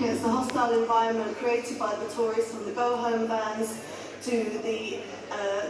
against the hostile environment created by the tourists, from the go-home bans to the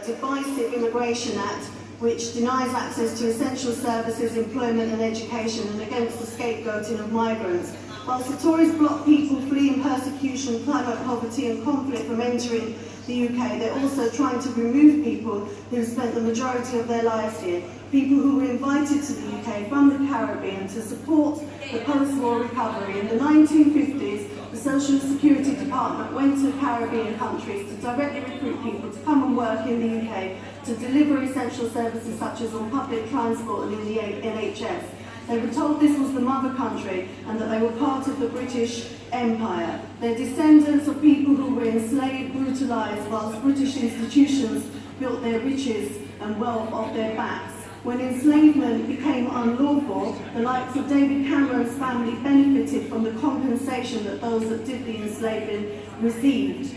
divisive Immigration Act, which denies access to essential services, employment and education, and against the scapegoating of migrants. Whilst the Tories block people fleeing persecution, climate poverty and conflict from entering the UK, they're also trying to remove people who spent the majority of their lives here, people who were invited to the UK from the Caribbean to support the post-war recovery. In the 1950s, the Social Security Department went to Caribbean countries to directly recruit people to come and work in the UK to deliver essential services such as on public transport and in the NHS. They were told this was the mother country and that they were part of the British Empire. They're descendants of people who were enslaved, brutalised, whilst British institutions built their riches and wealth off their backs. When enslavement became unlawful, the likes of David Cameron's family benefited from the compensation that those that did the enslaving received.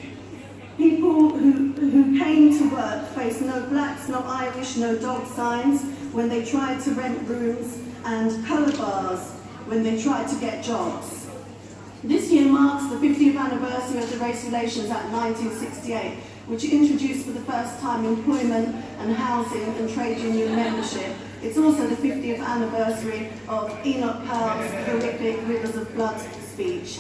People who came to work faced no blacks, no Irish, no dog signs when they tried to rent rooms, and colour bars when they tried to get jobs. This year marks the 50th anniversary of the Race Relations Act 1968, which introduced for the first time employment and housing and trade union membership. It's also the 50th anniversary of Enoch Powell's horrific Rivers of Blood speech.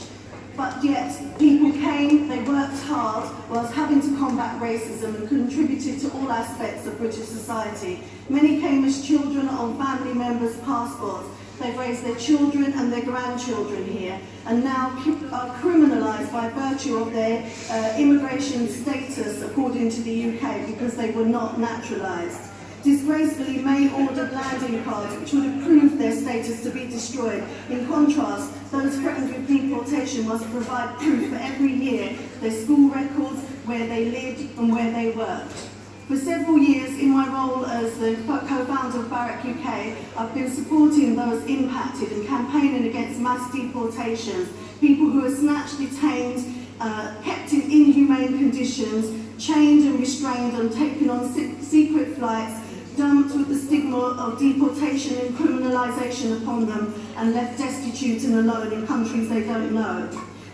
But yet, people came, they worked hard whilst having to combat racism and contributed to all aspects of British society. Many came as children on family members' passports. They've raised their children and their grandchildren here and now are criminalised by virtue of their immigration status according to the UK because they were not naturalised. Disgracefully, May ordered landing cards which would have proved their status to be destroyed. In contrast, those threatened with deportation must provide proof for every year, their school records, where they lived and where they worked. For several years, in my role as the co-founder of Barrack UK, I've been supporting those impacted and campaigning against mass deportations, people who are snatched, detained, kept in inhumane conditions, chained and restrained and taken on secret flights, dumped with the stigma of deportation and criminalisation upon them, and left destitute and alone in countries they don't know,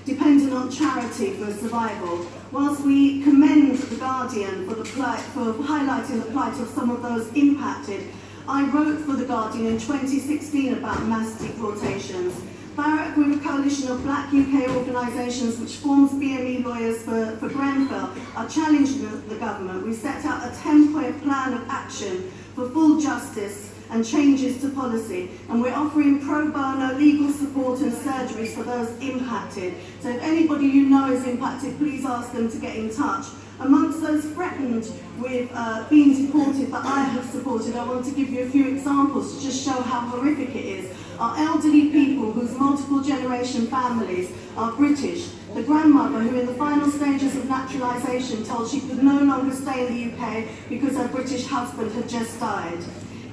dependent on charity for survival. Whilst we commend The Guardian for highlighting the plight of some of those impacted, I wrote for The Guardian in 2016 about mass deportations. Barrack, with a coalition of black UK organisations which forms BME Lawyers for Grenfell, are challenging the government. We set out a 10-point plan of action for full justice and changes to policy, and we're offering pro bono legal support and surgeries for those impacted. So if anybody you know is impacted, please ask them to get in touch. Amongst those threatened with being deported that I have supported, I want to give you a few examples to just show how horrific it is. Our elderly people whose multiple generation families are British. The grandmother who in the final stages of naturalisation told she could no longer stay in the UK because her British husband had just died.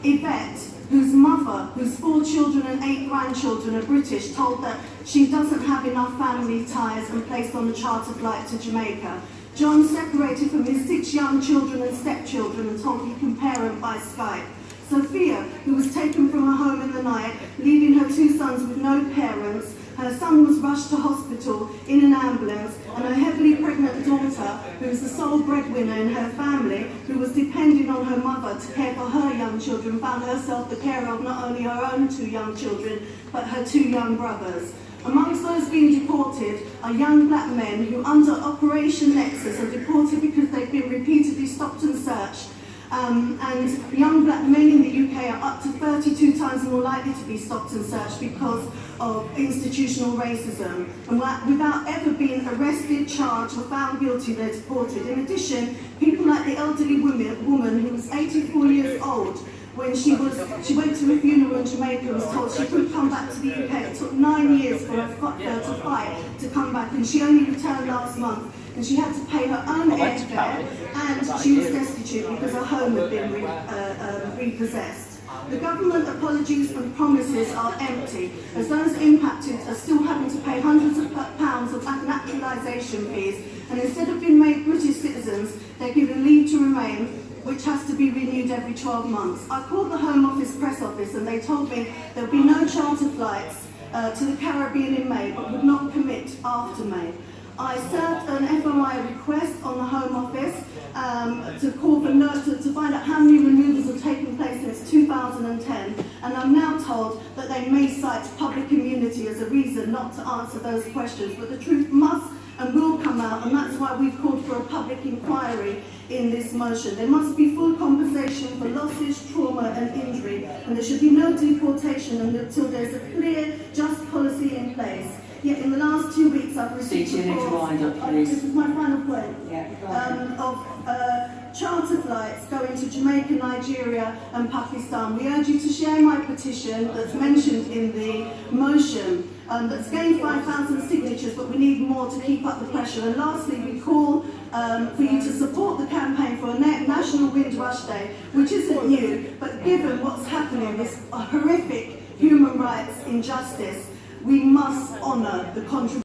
Yvette, whose mother, whose 4 children and 8 grandchildren are British, told that she doesn't have enough family ties and placed on a charter flight to Jamaica. John separated from his 6 young children and stepchildren and told he can parent by Skype. Sophia, who was taken from her home in the night, leaving her 2 sons with no parents. Her son was rushed to hospital in an ambulance, and her heavily pregnant daughter, who is the sole breadwinner in her family, who was depending on her mother to care for her young children, found herself the carer of not only her own 2 young children, but her 2 young brothers. Amongst those being deported are young black men who, under Operation Nexus, are deported because they've been repeatedly stopped and searched. And young black men in the UK are up to 32 times more likely to be stopped and searched because of institutional racism. And without ever being arrested, charged or found guilty, they're deported. In addition, people like the elderly woman who was 84 years old when she went to a funeral in Jamaica and was told she couldn't come back to the UK. It took 9 years for her to fight to come back, and she only returned last month. And she had to pay her own airfare, and she was destitute because her home had been repossessed. The government apologies and promises are empty, as those impacted are still having to pay hundreds of pounds of naturalisation fees, and instead of being made British citizens, they're given leave to remain, which has to be renewed every 12 months. I called the Home Office press office and they told me there'll be no charter flights to the Caribbean in May, but would not commit after May. I served an FOI request on the Home Office to call for to find out how many removals have taken place since 2010, and I'm now told that they may cite public immunity as a reason not to answer those questions, but the truth must and will come out, and that's why we've called for a public inquiry in this motion. There must be full compensation for losses, trauma and injury, and there should be no deportation until there's a clear, just policy in place. Yet in the last 2 weeks I've received reports, this is my final point, of charter flights going to Jamaica, Nigeria and Pakistan. We urge you to share my petition that's mentioned in the motion, that's gained 5,000 signatures, but we need more to keep up the pressure. And lastly, we call for you to support the campaign for a National Windrush Day, which isn't new, but given what's happening, this horrific human rights injustice, we must honour the contribution